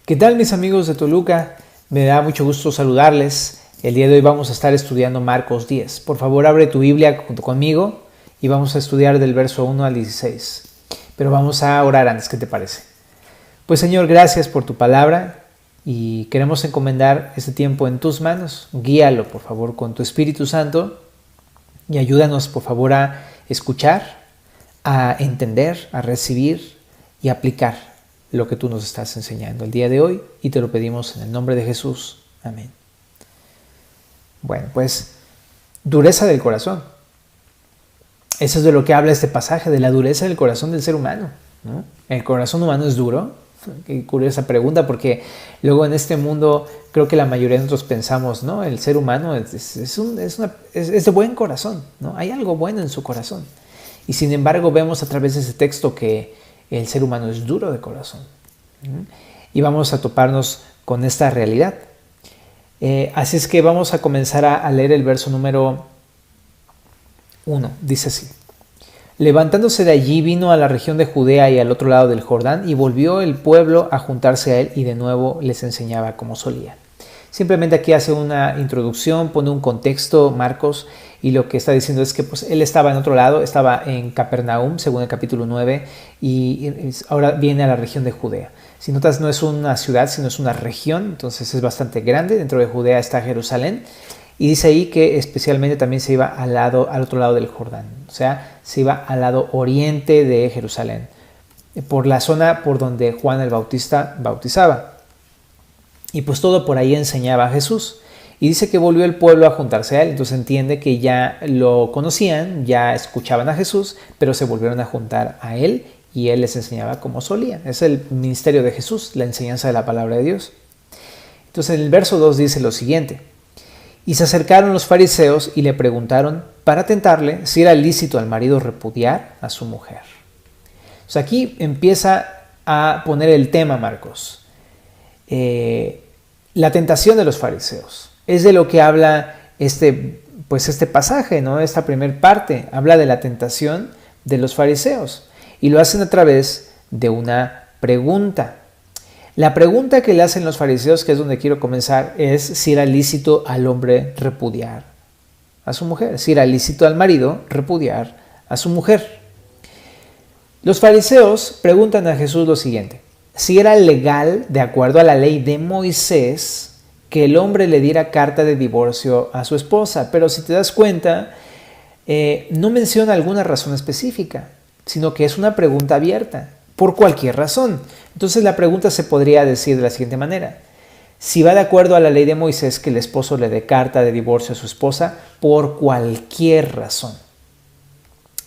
¿Qué tal, mis amigos de Toluca? Me da mucho gusto saludarles. El día de hoy vamos a estar estudiando Marcos 10. Por favor, abre tu Biblia junto conmigo y vamos a estudiar del verso 1 al 16. Pero vamos a orar antes, ¿qué te parece? Pues Señor, gracias por tu palabra y queremos encomendar este tiempo en tus manos. Guíalo, por favor, con tu Espíritu Santo y ayúdanos, por favor, a escuchar, a entender, a recibir y aplicar lo que tú nos estás enseñando el día de hoy, y te lo pedimos en el nombre de Jesús. Amén. Bueno, pues dureza del corazón. Eso es de lo que habla este pasaje, de la dureza del corazón del ser humano, ¿no? ¿El corazón humano es duro? Qué curiosa pregunta, porque luego en este mundo creo que la mayoría de nosotros pensamos, ¿no? El ser humano es de buen corazón, ¿no? Hay algo bueno en su corazón. Y sin embargo vemos a través de ese texto que el ser humano es duro de corazón. Y vamos a toparnos con esta realidad. Así es que vamos a comenzar a leer el verso número 1. Dice así: levantándose de allí, vino a la región de Judea y al otro lado del Jordán, y volvió el pueblo a juntarse a él, y de nuevo les enseñaba como solía. Simplemente aquí hace una introducción, pone un contexto, Marcos, y lo que está diciendo es que pues, él estaba en otro lado, estaba en Capernaum, según el capítulo 9, y ahora viene a la región de Judea. Si notas, no es una ciudad, sino es una región, entonces es bastante grande. Dentro de Judea está Jerusalén, y dice ahí que especialmente también se iba al otro lado del Jordán, o sea, se iba al lado oriente de Jerusalén, por la zona por donde Juan el Bautista bautizaba. Y pues todo por ahí enseñaba a Jesús. Y dice que volvió el pueblo a juntarse a él. Entonces entiende que ya lo conocían, ya escuchaban a Jesús, pero se volvieron a juntar a él y él les enseñaba como solía. Es el ministerio de Jesús, la enseñanza de la palabra de Dios. Entonces en el verso 2 dice lo siguiente: y se acercaron los fariseos y le preguntaron para tentarle si era lícito al marido repudiar a su mujer. O sea, aquí empieza a poner el tema Marcos. La tentación de los fariseos. Es de lo que habla este pasaje, ¿no? Esta primer parte habla de la tentación de los fariseos y lo hacen a través de una pregunta. La pregunta que le hacen los fariseos, que es donde quiero comenzar, es si era lícito al hombre repudiar a su mujer, si era lícito al marido repudiar a su mujer. Los fariseos preguntan a Jesús lo siguiente: si era legal, de acuerdo a la ley de Moisés, que el hombre le diera carta de divorcio a su esposa. Pero si te das cuenta, no menciona alguna razón específica, sino que es una pregunta abierta, por cualquier razón. Entonces la pregunta se podría decir de la siguiente manera: si va de acuerdo a la ley de Moisés que el esposo le dé carta de divorcio a su esposa por cualquier razón.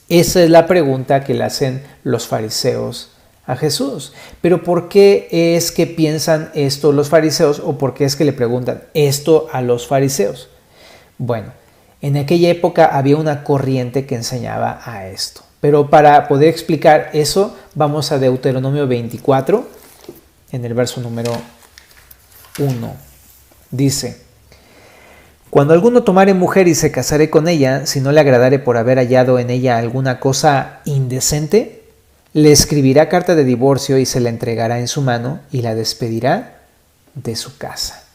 Esa es la pregunta que le hacen los fariseos a Jesús. Pero ¿por qué es que piensan esto los fariseos, o por qué es que le preguntan esto a los fariseos? Bueno, en aquella época había una corriente que enseñaba a esto. Pero para poder explicar eso, vamos a Deuteronomio 24, en el verso número 1. Dice: cuando alguno tomare mujer y se casare con ella, si no le agradare por haber hallado en ella alguna cosa indecente, le escribirá carta de divorcio y se la entregará en su mano y la despedirá de su casa.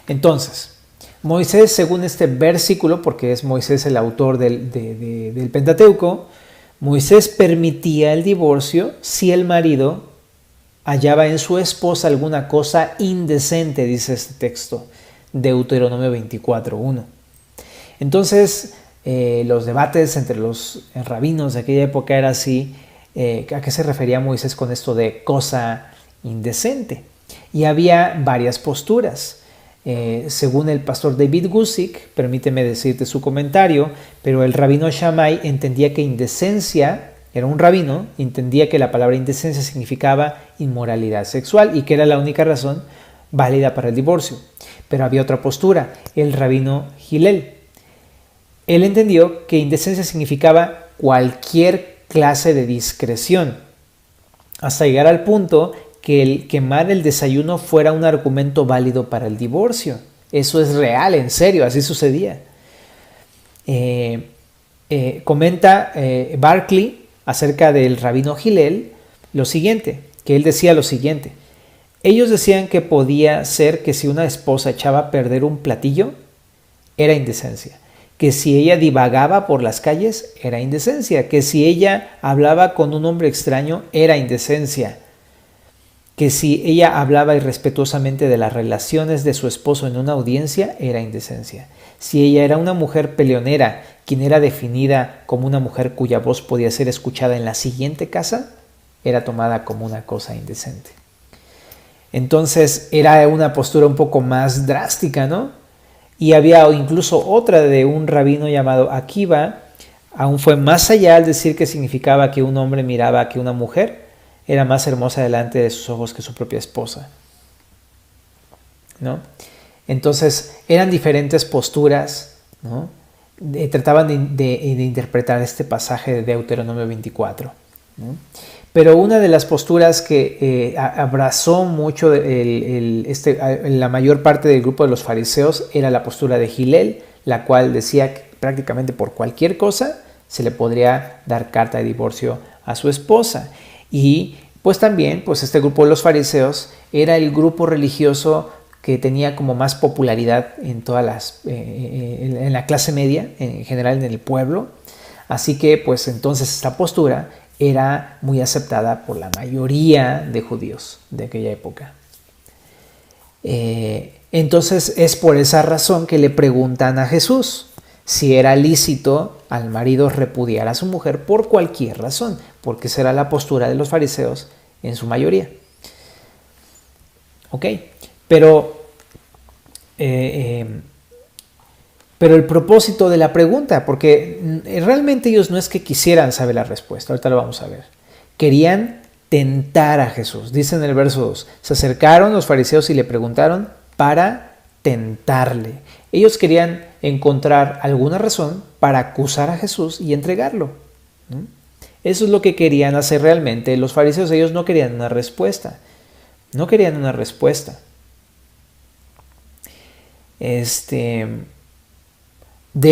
Entonces, Moisés, según este versículo, porque es Moisés el autor del Pentateuco, Moisés permitía el divorcio si el marido hallaba en su esposa alguna cosa indecente, dice este texto, Deuteronomio 24:1. Entonces, los debates entre los rabinos de aquella época era así: ¿a qué se refería Moisés con esto de cosa indecente? Y había varias posturas. Según el pastor David Guzik, permíteme decirte su comentario, pero el rabino Shammai entendía que indecencia, era un rabino, entendía que la palabra indecencia significaba inmoralidad sexual y que era la única razón válida para el divorcio. Pero había otra postura, el rabino Hillel. Él entendió que indecencia significaba cualquier clase de discreción, hasta llegar al punto que el quemar el desayuno fuera un argumento válido para el divorcio. Eso es real, en serio, así sucedía. Comenta Barclay acerca del rabino Hillel lo siguiente, que él decía lo siguiente: Ellos decían que podía ser que si una esposa echaba a perder un platillo, era indecencia. Que si ella divagaba por las calles, era indecencia. Que si ella hablaba con un hombre extraño, era indecencia. Que si ella hablaba irrespetuosamente de las relaciones de su esposo en una audiencia, era indecencia. Si ella era una mujer peleonera, quien era definida como una mujer cuya voz podía ser escuchada en la siguiente casa, era tomada como una cosa indecente. Entonces era una postura un poco más drástica, ¿no? Y había incluso otra de un rabino llamado Akiva, aún fue más allá al decir que significaba que un hombre miraba que una mujer era más hermosa delante de sus ojos que su propia esposa, ¿no? Entonces eran diferentes posturas, ¿no? Trataban de interpretar este pasaje de Deuteronomio 24, ¿no? Pero una de las posturas que abrazó mucho la mayor parte del grupo de los fariseos era la postura de Hillel, la cual decía que prácticamente por cualquier cosa se le podría dar carta de divorcio a su esposa. Y pues también pues este grupo de los fariseos era el grupo religioso que tenía como más popularidad en en la clase media, en general en el pueblo. Así que pues entonces esta postura era muy aceptada por la mayoría de judíos de aquella época. Entonces es por esa razón que le preguntan a Jesús si era lícito al marido repudiar a su mujer por cualquier razón, porque esa era la postura de los fariseos en su mayoría. Ok, pero el propósito de la pregunta, porque realmente ellos no es que quisieran saber la respuesta, ahorita lo vamos a ver. Querían tentar a Jesús. Dice en el verso 2, se acercaron los fariseos y le preguntaron para tentarle. Ellos querían encontrar alguna razón para acusar a Jesús y entregarlo, ¿no? Eso es lo que querían hacer realmente. Los fariseos, ellos no querían una respuesta. No querían una respuesta. De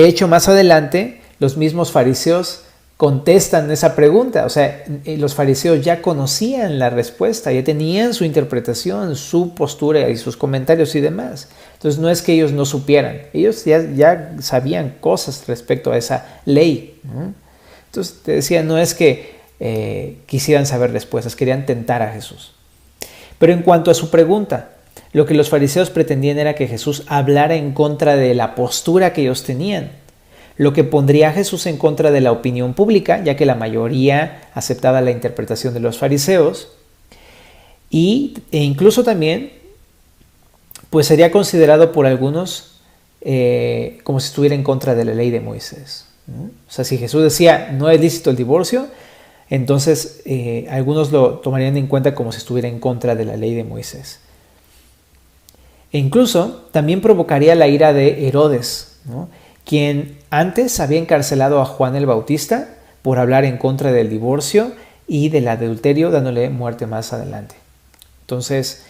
hecho, más adelante, los mismos fariseos contestan esa pregunta. O sea, los fariseos ya conocían la respuesta, ya tenían su interpretación, su postura y sus comentarios y demás. Entonces, no es que ellos no supieran. Ellos ya sabían cosas respecto a esa ley, ¿no? Entonces, te decía, no es que quisieran saber respuestas, querían tentar a Jesús. Pero en cuanto a su pregunta, lo que los fariseos pretendían era que Jesús hablara en contra de la postura que ellos tenían, lo que pondría a Jesús en contra de la opinión pública, ya que la mayoría aceptaba la interpretación de los fariseos, e incluso también pues sería considerado por algunos como si estuviera en contra de la ley de Moisés, ¿no? O sea, si Jesús decía no es lícito el divorcio, entonces algunos lo tomarían en cuenta como si estuviera en contra de la ley de Moisés. E incluso también provocaría la ira de Herodes, ¿no? Quien antes había encarcelado a Juan el Bautista por hablar en contra del divorcio y del adulterio, dándole muerte más adelante. Entonces,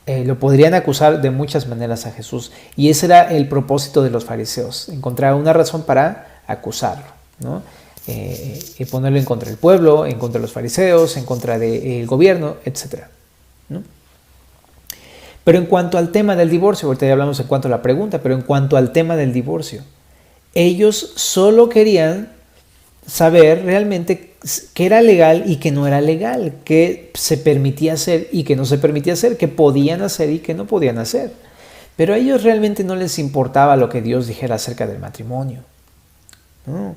lo podrían acusar de muchas maneras a Jesús. Y ese era el propósito de los fariseos, encontrar una razón para acusarlo, ¿no? Y ponerlo en contra del pueblo, en contra de los fariseos, en contra del gobierno, etc., ¿no? Pero en cuanto al tema del divorcio, ahorita ya hablamos en cuanto a la pregunta, pero en cuanto al tema del divorcio, ellos solo querían saber realmente qué era legal y qué no era legal, qué se permitía hacer y qué no se permitía hacer, qué podían hacer y qué no podían hacer. Pero a ellos realmente no les importaba lo que Dios dijera acerca del matrimonio, ¿no?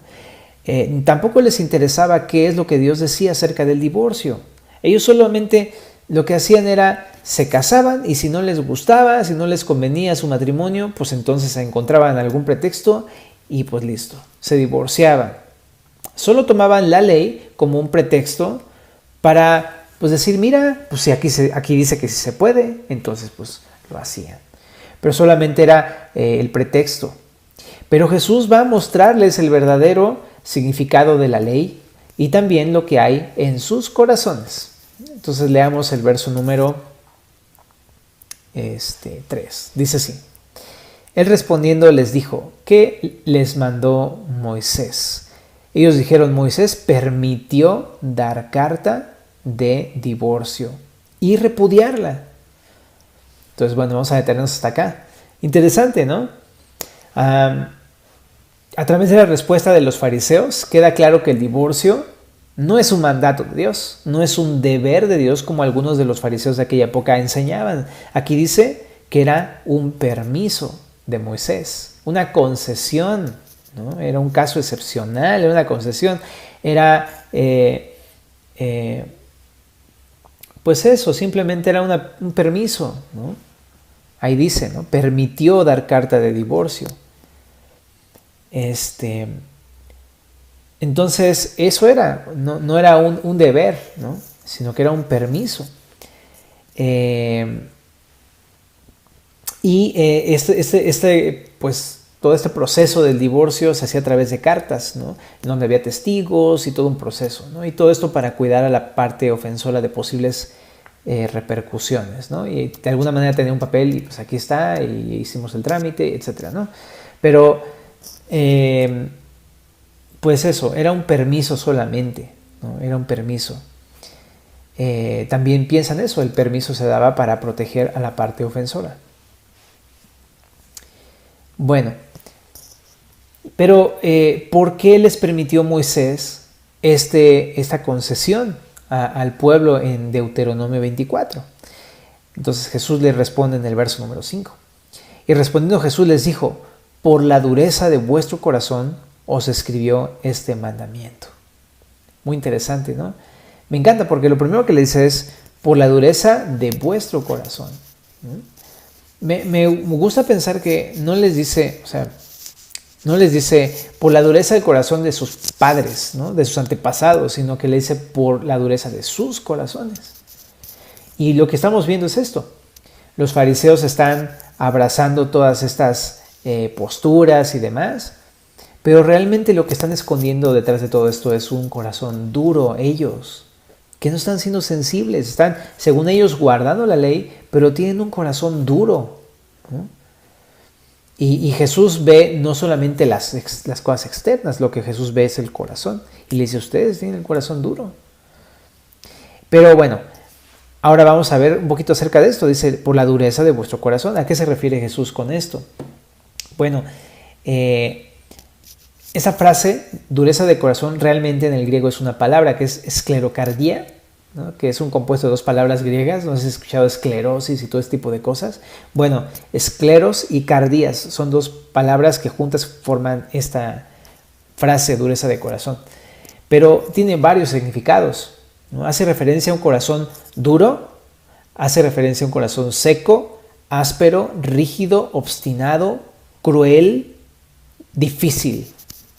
Tampoco les interesaba qué es lo que Dios decía acerca del divorcio. Ellos solamente lo que hacían era se casaban y si no les gustaba, si no les convenía su matrimonio, pues entonces encontraban algún pretexto y pues listo, se divorciaban. Solo tomaban la ley como un pretexto para pues decir, mira, pues si aquí dice que sí se puede, entonces pues lo hacían. Pero solamente era el pretexto. Pero Jesús va a mostrarles el verdadero significado de la ley y también lo que hay en sus corazones. Entonces leamos el verso número 3. Dice así. Él respondiendo les dijo, ¿qué les mandó Moisés? Ellos dijeron, Moisés permitió dar carta de divorcio y repudiarla. Entonces, bueno, vamos a detenernos hasta acá. Interesante, ¿no? A través de la respuesta de los fariseos queda claro que el divorcio no es un mandato de Dios, no es un deber de Dios como algunos de los fariseos de aquella época enseñaban. Aquí dice que era un permiso de Moisés, una concesión, ¿no? Era un caso excepcional, era una concesión, era, pues eso, simplemente era un permiso, ¿no? Ahí dice, ¿no? Permitió dar carta de divorcio. Entonces, eso era, no era un deber, ¿no? Sino que era un permiso. Pues todo este proceso del divorcio se hacía a través de cartas, ¿no? En donde había testigos y todo un proceso, ¿no? Y todo esto para cuidar a la parte ofensora de posibles repercusiones, ¿no? Y de alguna manera tenía un papel y pues aquí está y hicimos el trámite, etcétera, ¿no? Pero pues eso, era un permiso solamente, ¿no? Era un permiso. También piensan eso, el permiso se daba para proteger a la parte ofensora. Bueno, pero ¿por qué les permitió Moisés esta concesión al pueblo en Deuteronomio 24? Entonces Jesús les responde en el verso número 5. Y respondiendo Jesús les dijo: por la dureza de vuestro corazón os escribió este mandamiento. Muy interesante, ¿no? Me encanta porque lo primero que le dice es por la dureza de vuestro corazón. Me gusta pensar que no les dice, no les dice por la dureza del corazón de sus padres, ¿no? De sus antepasados, sino que le dice por la dureza de sus corazones. Y lo que estamos viendo es esto. Los fariseos están abrazando todas estas posturas y demás, pero realmente lo que están escondiendo detrás de todo esto es un corazón duro, ellos, que no están siendo sensibles, están, según ellos, guardando la ley, pero tienen un corazón duro, ¿no? Y Jesús ve no solamente las cosas externas, lo que Jesús ve es el corazón, y le dice: ustedes tienen el corazón duro. Pero bueno, ahora vamos a ver un poquito acerca de esto. Dice, por la dureza de vuestro corazón. ¿A qué se refiere Jesús con esto? Bueno, esa frase, dureza de corazón, realmente en el griego es una palabra que es esclerocardia, ¿no? Que es un compuesto de dos palabras griegas. No sé si has escuchado esclerosis y todo este tipo de cosas. Bueno, escleros y cardías son dos palabras que juntas forman esta frase, dureza de corazón. Pero tiene varios significados, ¿no? Hace referencia a un corazón duro, hace referencia a un corazón seco, áspero, rígido, obstinado, cruel, difícil,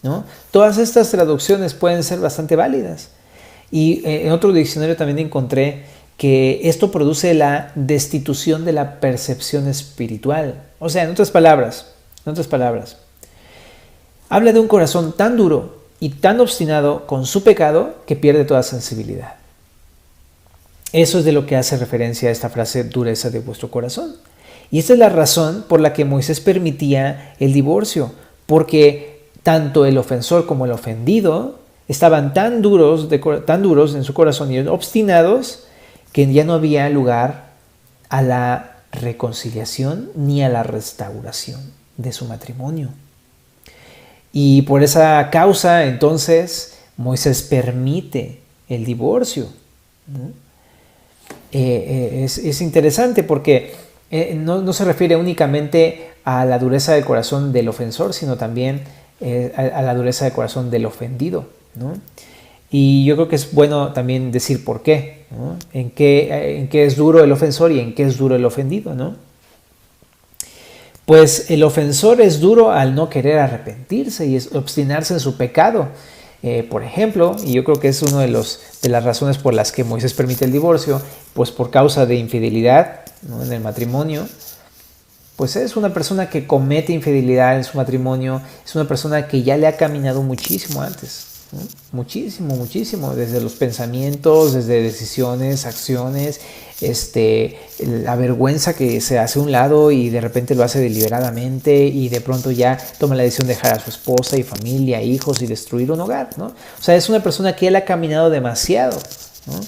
¿no? Todas estas traducciones pueden ser bastante válidas. Y en otro diccionario también encontré que esto produce la destitución de la percepción espiritual. O sea, en otras palabras, habla de un corazón tan duro y tan obstinado con su pecado que pierde toda sensibilidad. Eso es de lo que hace referencia a esta frase, dureza de vuestro corazón. Y esta es la razón por la que Moisés permitía el divorcio, porque tanto el ofensor como el ofendido estaban tan duros en su corazón y obstinados que ya no había lugar a la reconciliación ni a la restauración de su matrimonio. Y por esa causa, entonces, Moisés permite el divorcio, ¿no? Es interesante porque no se refiere únicamente a la dureza del corazón del ofensor, sino también a la dureza del corazón del ofendido, ¿no? Y yo creo que es bueno también decir por qué, ¿no? En qué es duro el ofensor y en qué es duro el ofendido, ¿no? Pues el ofensor es duro al no querer arrepentirse y obstinarse en su pecado. Por ejemplo, y yo creo que es una de las razones por las que Moisés permite el divorcio, pues por causa de infidelidad, ¿no? En el matrimonio, pues es una persona que comete infidelidad en su matrimonio, es una persona que ya le ha caminado muchísimo antes, ¿no? Muchísimo, desde los pensamientos, desde decisiones, acciones, la vergüenza que se hace a un lado y de repente lo hace deliberadamente y de pronto ya toma la decisión de dejar a su esposa y familia, hijos y destruir un hogar, ¿no? O sea, es una persona que él ha caminado demasiado, ¿no?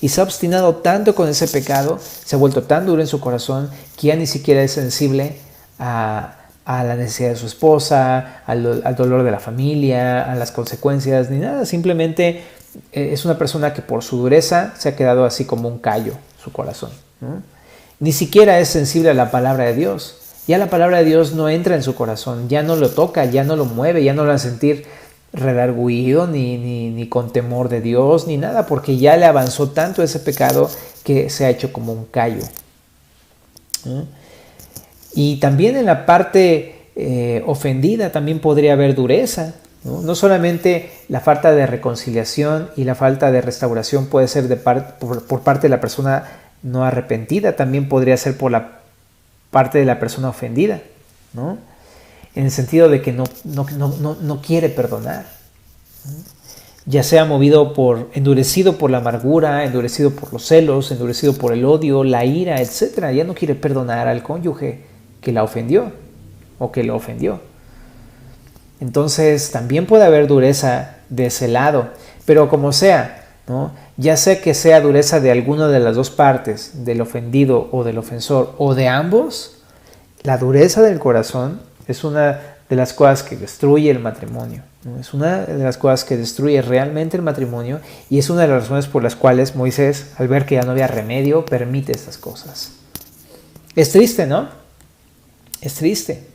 Y se ha obstinado tanto con ese pecado, se ha vuelto tan duro en su corazón que ya ni siquiera es sensible a la necesidad de su esposa, al dolor de la familia, a las consecuencias, ni nada. Simplemente es una persona que por su dureza se ha quedado así como un callo, su corazón, ¿no? Ni siquiera es sensible a la palabra de Dios. Ya la palabra de Dios no entra en su corazón, ya no lo toca, ya no lo mueve, ya no lo va a sentir redarguido ni con temor de Dios, ni nada, porque ya le avanzó tanto ese pecado que se ha hecho como un callo, ¿no? Y también en la parte ofendida también podría haber dureza, ¿no? No solamente la falta de reconciliación y la falta de restauración puede ser por parte de la persona no arrepentida, también podría ser por la parte de la persona ofendida, ¿no? En el sentido de que no quiere perdonar, ¿no? Ya sea endurecido por la amargura, endurecido por los celos, endurecido por el odio, la ira, etc. Ya no quiere perdonar al cónyuge que la ofendió o que lo ofendió. Entonces también puede haber dureza de ese lado, pero como sea, ¿no? Ya sea que sea dureza de alguna de las dos partes, del ofendido o del ofensor, o de ambos, la dureza del corazón es una de las cosas que destruye el matrimonio, ¿no? Es una de las cosas que destruye realmente el matrimonio y es una de las razones por las cuales Moisés, al ver que ya no había remedio, permite estas cosas. Es triste, ¿no? Es triste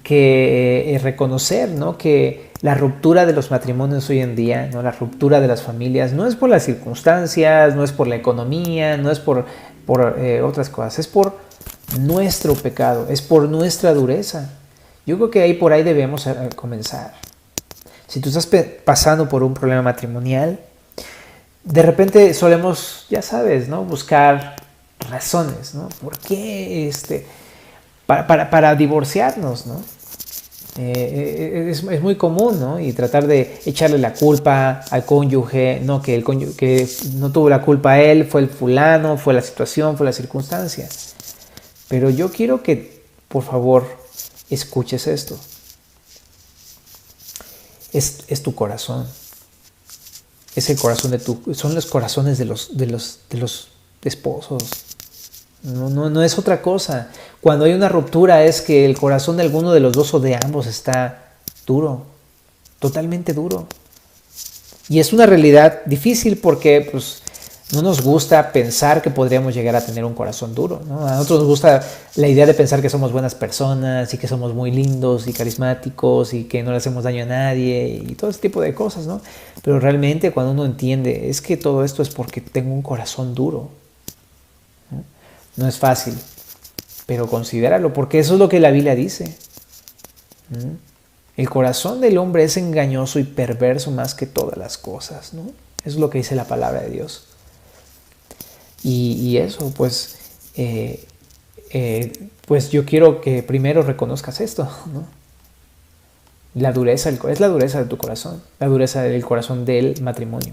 que reconocer, ¿no?, que la ruptura de los matrimonios hoy en día, ¿no?, la ruptura de las familias, no es por las circunstancias, no es por la economía, no es por otras cosas, es por nuestro pecado, es por nuestra dureza. Yo creo que por ahí debemos comenzar. Si tú estás pasando por un problema matrimonial, de repente solemos, ya sabes, ¿no?, buscar razones, ¿no? ¿Por qué para divorciarnos, ¿no? Es muy común, ¿no? Y tratar de echarle la culpa al cónyuge, no, que el cónyuge que no tuvo la culpa él, fue el fulano, fue la situación, fue la circunstancia. Pero yo quiero que, por favor, escuches esto. Es tu corazón. Es el corazón son los corazones de los esposos. No es otra cosa. Cuando hay una ruptura es que el corazón de alguno de los dos o de ambos está duro, totalmente duro. Y es una realidad difícil porque pues, no nos gusta pensar que podríamos llegar a tener un corazón duro, ¿no? A nosotros nos gusta la idea de pensar que somos buenas personas y que somos muy lindos y carismáticos y que no le hacemos daño a nadie y todo ese tipo de cosas, ¿no? Pero realmente cuando uno entiende es que todo esto es porque tengo un corazón duro, ¿no? No es fácil, pero considéralo, porque eso es lo que la Biblia dice. El corazón del hombre es engañoso y perverso más que todas las cosas, ¿no? Eso es lo que dice la palabra de Dios. Y eso, pues yo quiero que primero reconozcas esto, ¿no? La dureza, es la dureza de tu corazón, la dureza del corazón del matrimonio.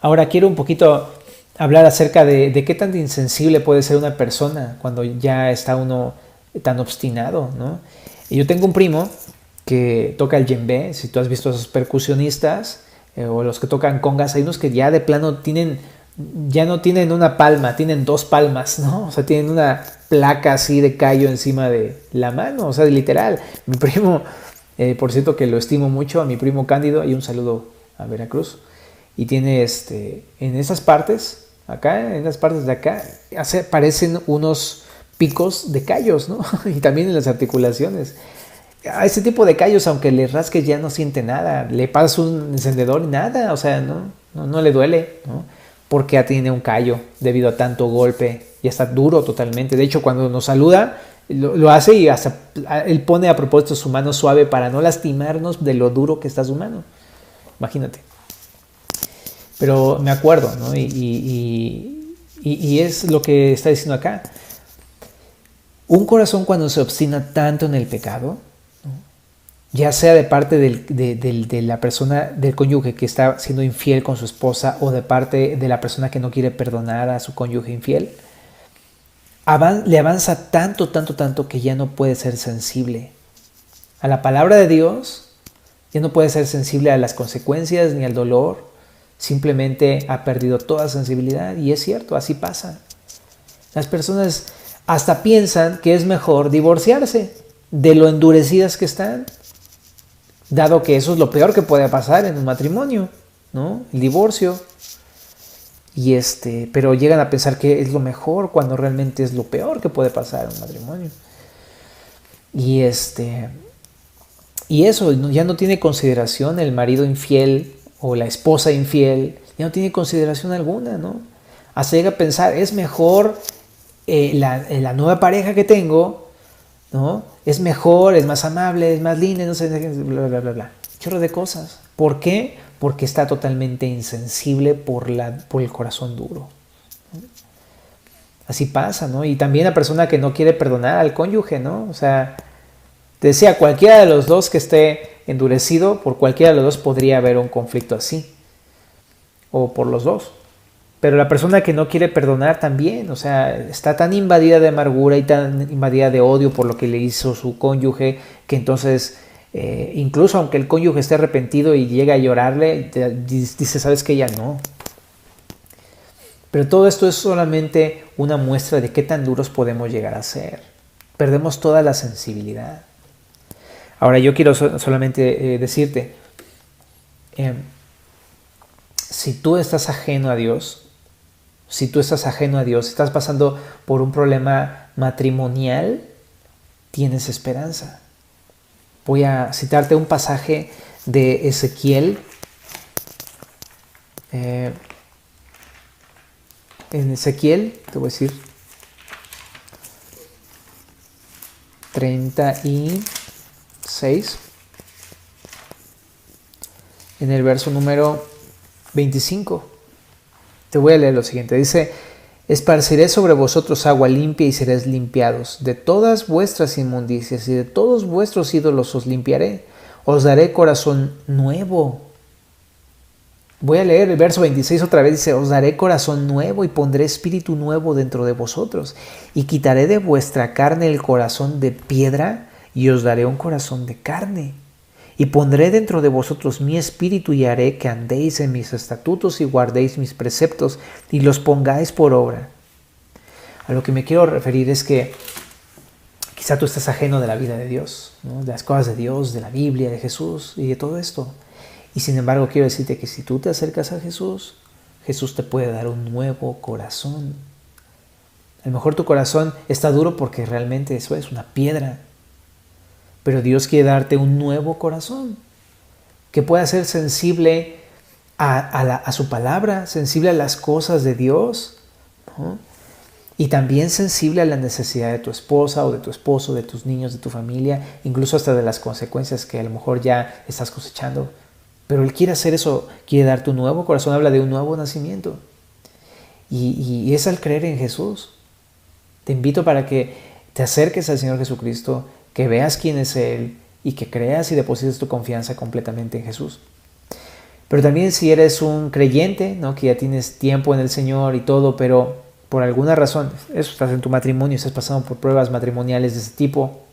Ahora quiero un poquito hablar acerca de qué tan insensible puede ser una persona cuando ya está uno tan obstinado, ¿no? Y yo tengo un primo que toca el djembe. Si tú has visto a esos percusionistas o los que tocan congas, hay unos que ya de plano ya no tienen una palma, tienen dos palmas, ¿no? O sea, tienen una placa así de callo encima de la mano, o sea, literal. Mi primo, por cierto que lo estimo mucho, a mi primo Cándido, y un saludo a Veracruz, y tiene en esas partes, acá, en las partes de acá, parecen unos picos de callos, ¿no? Y también en las articulaciones. A ese tipo de callos, aunque le rasques, ya no siente nada. Le pasas un encendedor y nada, o sea, no le duele, ¿no? Porque ya tiene un callo debido a tanto golpe. Ya está duro totalmente. De hecho, cuando nos saluda, lo hace y hasta él pone a propósito su mano suave para no lastimarnos de lo duro que está su mano. Imagínate. Pero me acuerdo, ¿no? Y es lo que está diciendo acá. Un corazón cuando se obstina tanto en el pecado, ¿no?, ya sea de parte de la persona, del cónyuge que está siendo infiel con su esposa, o de parte de la persona que no quiere perdonar a su cónyuge infiel, le avanza tanto que ya no puede ser sensible a la palabra de Dios, ya no puede ser sensible a las consecuencias ni al dolor, simplemente ha perdido toda sensibilidad. Y es cierto, así pasa. Las personas hasta piensan que es mejor divorciarse de lo endurecidas que están, dado que eso es lo peor que puede pasar en un matrimonio, ¿no? El divorcio. Pero llegan a pensar que es lo mejor cuando realmente es lo peor que puede pasar en un matrimonio. Y eso ya no tiene consideración el marido infiel o la esposa infiel, ya no tiene consideración alguna, ¿no? Hasta llega a pensar, es mejor la nueva pareja que tengo, ¿no? Es mejor, es más amable, es más linda, no sé, bla, bla, bla, bla. Chorro de cosas. ¿Por qué? Porque está totalmente insensible por el corazón duro. Así pasa, ¿no? Y también la persona que no quiere perdonar al cónyuge, ¿no? O sea, te decía, cualquiera de los dos que esté endurecido, por cualquiera de los dos podría haber un conflicto así. O por los dos. Pero la persona que no quiere perdonar también, o sea, está tan invadida de amargura y tan invadida de odio por lo que le hizo su cónyuge, que entonces, incluso aunque el cónyuge esté arrepentido y llega a llorarle, dice, ¿sabes qué? Ya no. Pero todo esto es solamente una muestra de qué tan duros podemos llegar a ser. Perdemos toda la sensibilidad. Ahora yo quiero solamente decirte, si tú estás ajeno a Dios, estás pasando por un problema matrimonial, tienes esperanza. Voy a citarte un pasaje de Ezequiel. En Ezequiel, te voy a decir, 36, en el verso número 25. Te voy a leer lo siguiente. Dice, esparciré sobre vosotros agua limpia y seréis limpiados. De todas vuestras inmundicias y de todos vuestros ídolos os limpiaré. Os daré corazón nuevo. Voy a leer el verso 26 otra vez. Dice, os daré corazón nuevo y pondré espíritu nuevo dentro de vosotros. Y quitaré de vuestra carne el corazón de piedra y os daré un corazón de carne. Y pondré dentro de vosotros mi espíritu y haré que andéis en mis estatutos y guardéis mis preceptos y los pongáis por obra. A lo que me quiero referir es que quizá tú estás ajeno de la vida de Dios, ¿no? De las cosas de Dios, de la Biblia, de Jesús y de todo esto. Y sin embargo quiero decirte que si tú te acercas a Jesús, Jesús te puede dar un nuevo corazón. A lo mejor tu corazón está duro porque realmente eso es una piedra. Pero Dios quiere darte un nuevo corazón que pueda ser sensible a su palabra, sensible a las cosas de Dios, ¿no? Y también sensible a la necesidad de tu esposa o de tu esposo, de tus niños, de tu familia, incluso hasta de las consecuencias que a lo mejor ya estás cosechando. Pero Él quiere hacer eso, quiere darte un nuevo corazón, habla de un nuevo nacimiento. Y es al creer en Jesús. Te invito para que te acerques al Señor Jesucristo, que veas quién es Él y que creas y deposites tu confianza completamente en Jesús. Pero también si eres un creyente, ¿no? Que ya tienes tiempo en el Señor y todo, pero por alguna razón, estás en tu matrimonio, estás pasando por pruebas matrimoniales de ese tipo,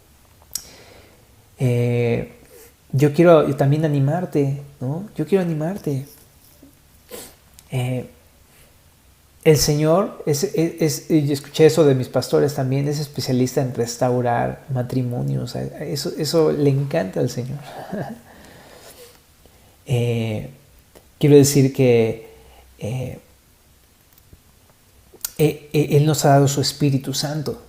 yo quiero también animarte, ¿no? Yo quiero animarte. El Señor, yo escuché eso de mis pastores también, es especialista en restaurar matrimonios. Eso le encanta al Señor. Quiero decir que Él nos ha dado su Espíritu Santo.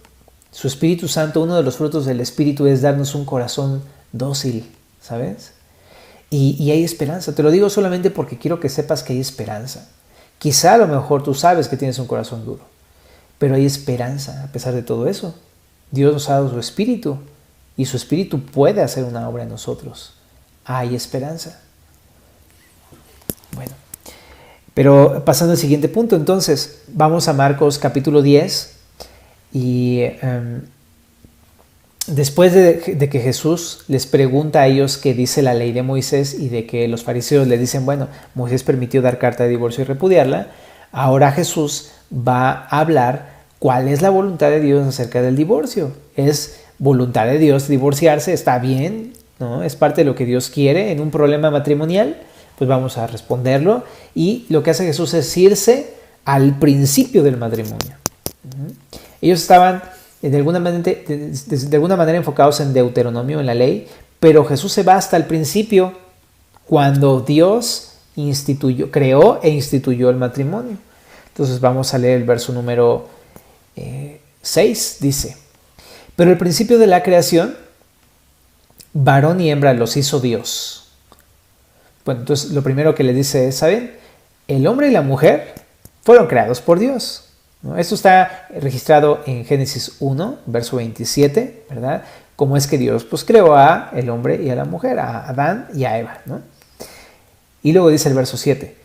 Su Espíritu Santo, uno de los frutos del Espíritu es darnos un corazón dócil, ¿sabes? Y hay esperanza. Te lo digo solamente porque quiero que sepas que hay esperanza. Quizá a lo mejor tú sabes que tienes un corazón duro, pero hay esperanza a pesar de todo eso. Dios nos ha dado su Espíritu y su Espíritu puede hacer una obra en nosotros. Hay esperanza. Bueno, pero pasando al siguiente punto, entonces, vamos a Marcos capítulo 10 y después de que Jesús les pregunta a ellos qué dice la ley de Moisés y de que los fariseos le dicen, bueno, Moisés permitió dar carta de divorcio y repudiarla, ahora Jesús va a hablar cuál es la voluntad de Dios acerca del divorcio. ¿Es voluntad de Dios divorciarse? ¿Está bien? ¿No? ¿Es parte de lo que Dios quiere en un problema matrimonial? Pues vamos a responderlo. Y lo que hace Jesús es irse al principio del matrimonio. Ellos estaban de alguna manera enfocados en Deuteronomio, en la ley, pero Jesús se va hasta el principio cuando Dios creó e instituyó el matrimonio. Entonces vamos a leer el verso número 6, dice: pero el principio de la creación, varón y hembra los hizo Dios. Bueno, entonces lo primero que le dice es, ¿saben? El hombre y la mujer fueron creados por Dios, ¿no? Esto está registrado en Génesis 1, verso 27, ¿verdad? Cómo es que Dios pues creó a el hombre y a la mujer, a Adán y a Eva, ¿no? Y luego dice el verso 7,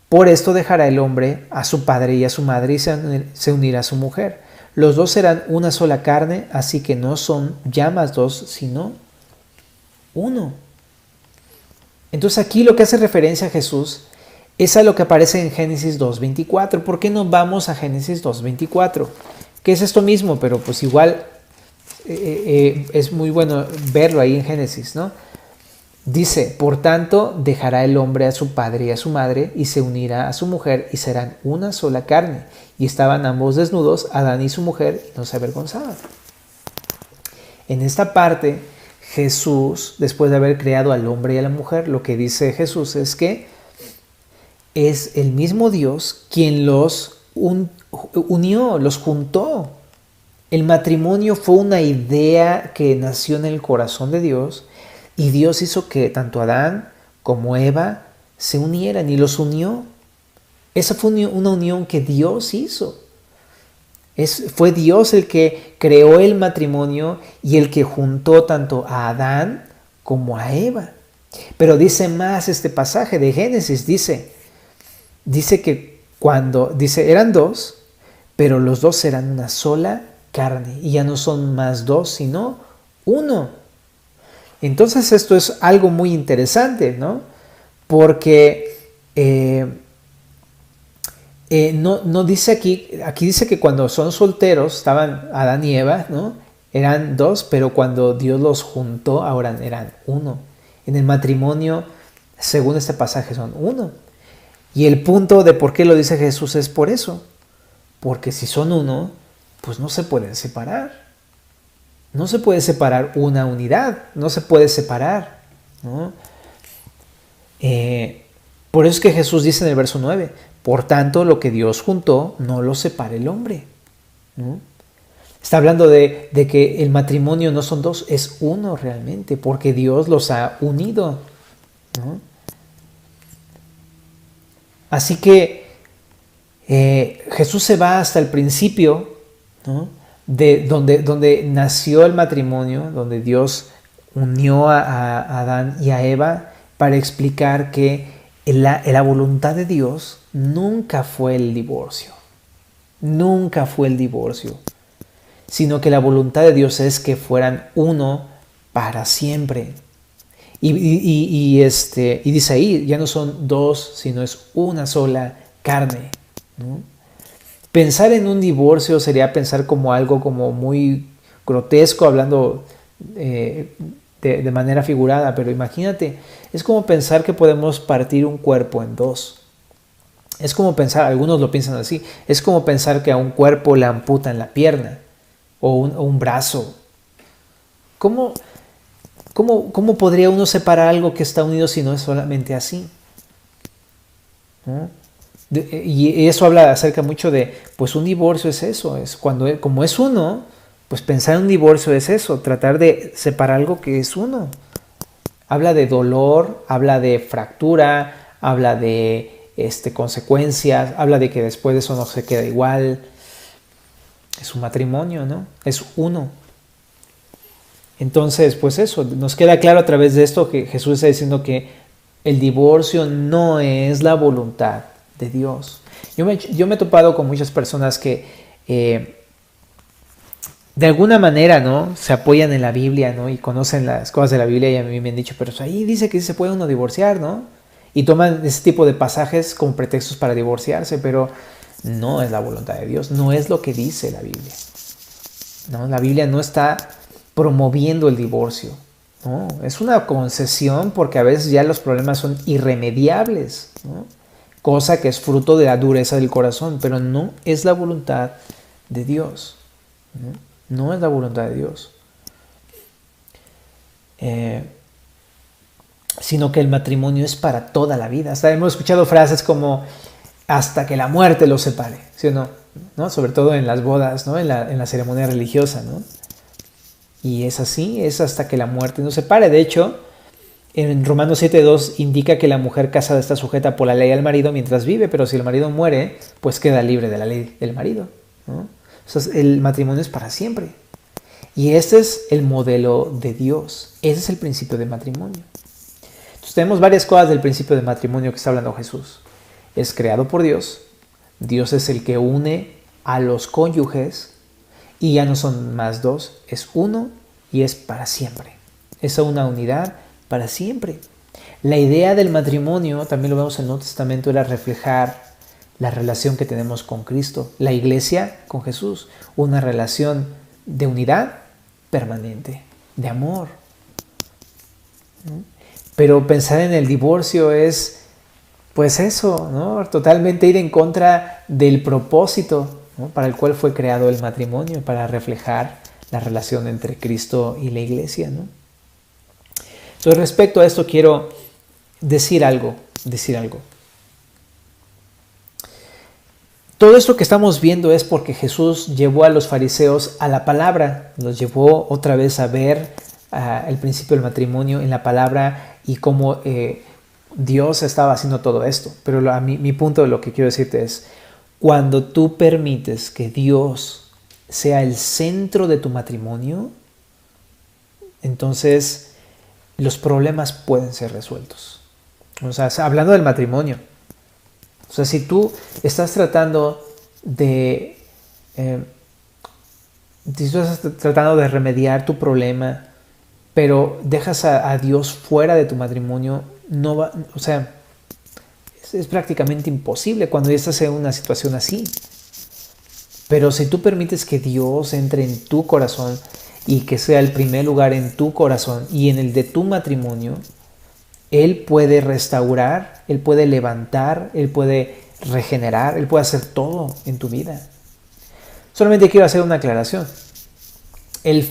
por esto dejará el hombre a su padre y a su madre y se unirá a su mujer. Los dos serán una sola carne, así que no son ya más dos, sino uno. Entonces aquí lo que hace referencia a Jesús es a lo que aparece en Génesis 2.24. ¿Por qué no vamos a Génesis 2.24? Que es esto mismo, pero pues igual es muy bueno verlo ahí en Génesis, ¿no? Dice, por tanto, dejará el hombre a su padre y a su madre y se unirá a su mujer y serán una sola carne. Y estaban ambos desnudos, Adán y su mujer, y no se avergonzaban. En esta parte, Jesús, después de haber creado al hombre y a la mujer, lo que dice Jesús es que es el mismo Dios quien los unió, los juntó. El matrimonio fue una idea que nació en el corazón de Dios y Dios hizo que tanto Adán como Eva se unieran y los unió. Esa fue una unión que Dios hizo. Fue Dios el que creó el matrimonio y el que juntó tanto a Adán como a Eva. Pero dice más este pasaje de Génesis, dice que eran dos, pero los dos serán una sola carne y ya no son más dos, sino uno. Entonces esto es algo muy interesante, ¿no? Porque no dice aquí dice que cuando son solteros, estaban Adán y Eva, ¿no? Eran dos, pero cuando Dios los juntó, ahora eran uno. En el matrimonio, según este pasaje, son uno. Y el punto de por qué lo dice Jesús es por eso. Porque si son uno, pues no se pueden separar. No se puede separar una unidad, no se puede separar, ¿no? Por eso es que Jesús dice en el verso 9, por tanto, lo que Dios juntó, no lo separe el hombre, ¿no? Está hablando de que el matrimonio no son dos, es uno realmente, porque Dios los ha unido, ¿no? Así que Jesús se va hasta el principio, ¿no? De donde nació el matrimonio, donde Dios unió a Adán y a Eva para explicar que la voluntad de Dios nunca fue el divorcio, nunca fue el divorcio, sino que la voluntad de Dios es que fueran uno para siempre. Y dice ahí, ya no son dos, sino es una sola carne, ¿no? Pensar en un divorcio sería pensar como algo como muy grotesco, hablando de manera figurada, pero imagínate, es como pensar que podemos partir un cuerpo en dos. Es como pensar, algunos lo piensan así, es como pensar que a un cuerpo le amputan la pierna o un brazo. ¿Cómo podría uno separar algo que está unido si no es solamente así? ¿No? Y eso habla acerca mucho de, pues un divorcio es eso, es cuando, como es uno, pues pensar en un divorcio es eso, tratar de separar algo que es uno. Habla de dolor, habla de fractura, habla de consecuencias, habla de que después de eso no se queda igual. Es un matrimonio, ¿no? Es uno. Entonces, pues eso, nos queda claro a través de esto que Jesús está diciendo que el divorcio no es la voluntad de Dios. Yo me he topado con muchas personas que de alguna manera, ¿no? Se apoyan en la Biblia, ¿no? Y conocen las cosas de la Biblia y a mí me han dicho, pero ahí dice que sí se puede uno divorciar, ¿no? Y toman ese tipo de pasajes como pretextos para divorciarse, pero no es la voluntad de Dios, no es lo que dice la Biblia, ¿no? La Biblia no está promoviendo el divorcio, ¿no? Es una concesión porque a veces ya los problemas son irremediables, ¿no? Cosa que es fruto de la dureza del corazón, pero no es la voluntad de Dios, ¿no? No es la voluntad de Dios. Sino que el matrimonio es para toda la vida. Hasta hemos escuchado frases como hasta que la muerte los separe, ¿sí o no? ¿No? Sobre todo en las bodas, ¿no? En la ceremonia religiosa, ¿no? Y es así, es hasta que la muerte nos separe. De hecho, en Romanos 7:2 indica que la mujer casada está sujeta por la ley al marido mientras vive, pero si el marido muere, pues queda libre de la ley del marido, ¿no? Entonces, el matrimonio es para siempre. Y este es el modelo de Dios. Ese es el principio de matrimonio. Entonces tenemos varias cosas del principio de matrimonio que está hablando Jesús. Es creado por Dios. Dios es el que une a los cónyuges y ya no son más dos, es uno y es para siempre. Es una unidad para siempre. La idea del matrimonio, también lo vemos en el Nuevo Testamento, era reflejar la relación que tenemos con Cristo, la iglesia con Jesús, una relación de unidad permanente, de amor. Pero pensar en el divorcio es, pues eso, ¿no? Totalmente ir en contra del propósito, ¿no? Para el cual fue creado el matrimonio, para reflejar la relación entre Cristo y la iglesia, ¿no? Entonces, respecto a esto quiero decir algo. Todo esto que estamos viendo es porque Jesús llevó a los fariseos a la palabra, los llevó otra vez a ver el principio del matrimonio en la palabra y cómo Dios estaba haciendo todo esto. Pero mi punto de lo que quiero decirte es, cuando tú permites que Dios sea el centro de tu matrimonio, entonces los problemas pueden ser resueltos. O sea, hablando del matrimonio, o sea, si tú estás tratando de remediar tu problema, pero dejas a Dios fuera de tu matrimonio, no va, o sea, es prácticamente imposible cuando ya estás en una situación así. Pero si tú permites que Dios entre en tu corazón y que sea el primer lugar en tu corazón y en el de tu matrimonio, Él puede restaurar, Él puede levantar, Él puede regenerar, Él puede hacer todo en tu vida. Solamente quiero hacer una aclaración. El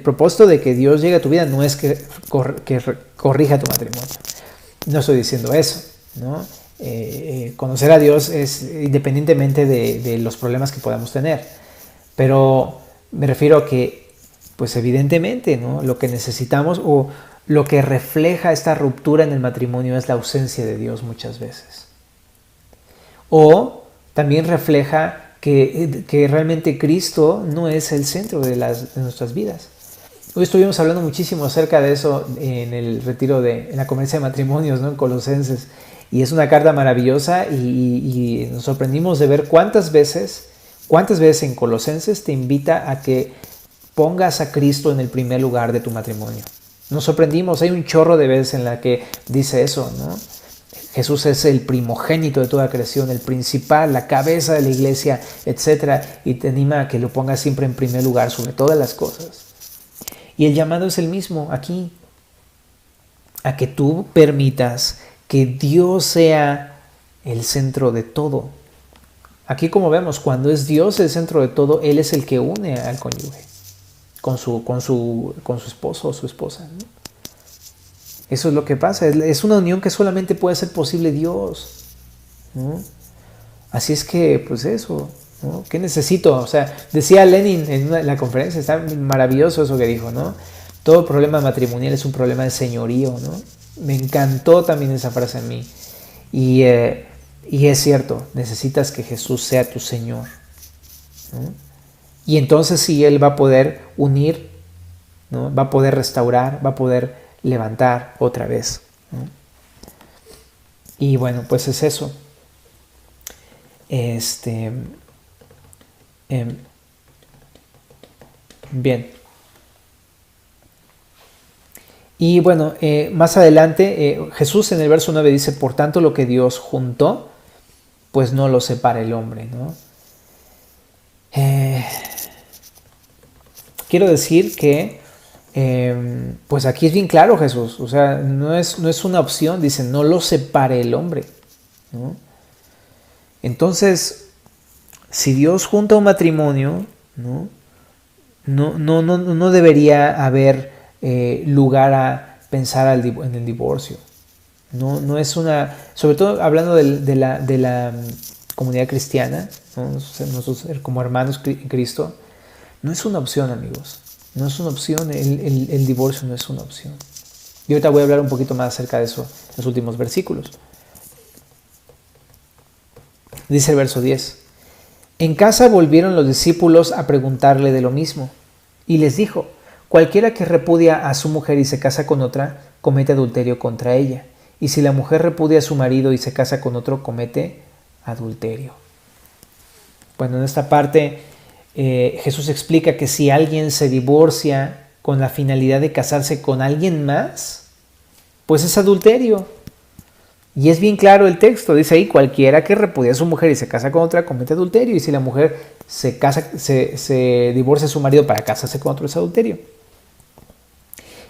propósito de que Dios llegue a tu vida no es que corrija tu matrimonio. No estoy diciendo eso, ¿no? Conocer a Dios es independientemente de los problemas que podamos tener. Pero me refiero a que, pues evidentemente, ¿no? Lo que necesitamos o lo que refleja esta ruptura en el matrimonio es la ausencia de Dios muchas veces. O también refleja que realmente Cristo no es el centro de nuestras vidas. Hoy estuvimos hablando muchísimo acerca de eso en el retiro en la conferencia de matrimonios, ¿no? En Colosenses. Y es una carta maravillosa y nos sorprendimos de ver cuántas veces en Colosenses te invita a que pongas a Cristo en el primer lugar de tu matrimonio. Nos sorprendimos, hay un chorro de veces en la que dice eso, ¿no? Jesús es el primogénito de toda creación, el principal, la cabeza de la iglesia, etc. Y te anima a que lo pongas siempre en primer lugar sobre todas las cosas. Y el llamado es el mismo aquí, a que tú permitas que Dios sea el centro de todo. Aquí, como vemos, cuando es Dios el centro de todo, Él es el que une al cónyuge con su esposo o su esposa, ¿no? Eso es lo que pasa, es una unión que solamente puede ser posible Dios, ¿no? Así es que, pues eso, ¿no? ¿Qué necesito? O sea, decía Lenin en la conferencia, está maravilloso eso que dijo, ¿no? Todo problema matrimonial es un problema de señorío, ¿no? Me encantó también esa frase a mí. Y es cierto, necesitas que Jesús sea tu Señor, ¿no? Y entonces sí, Él va a poder unir, ¿no? Va a poder restaurar, va a poder levantar otra vez, ¿no? Y bueno, pues es eso. Bien. Y bueno, más adelante Jesús en el verso 9 dice, por tanto lo que Dios juntó, pues no lo separa el hombre, ¿no? Quiero decir que pues aquí es bien claro Jesús, o sea, no es una opción, dice, no lo separe el hombre, ¿no? Entonces, si Dios junta un matrimonio, ¿no? No debería haber lugar a pensar en el divorcio. No es una, sobre todo hablando de la comunidad cristiana, ¿no? Nosotros como hermanos en Cristo, no es una opción, amigos. No es una opción, el divorcio no es una opción. Y ahorita voy a hablar un poquito más acerca de eso en los últimos versículos. Dice el verso 10. En casa volvieron los discípulos a preguntarle de lo mismo. Y les dijo, cualquiera que repudia a su mujer y se casa con otra, comete adulterio contra ella. Y si la mujer repudia a su marido y se casa con otro, comete adulterio. Bueno, en esta parte Jesús explica que si alguien se divorcia con la finalidad de casarse con alguien más, pues es adulterio. Y es bien claro el texto, dice ahí, cualquiera que repudia a su mujer y se casa con otra comete adulterio, y si la mujer se divorcia de su marido para casarse con otro es adulterio.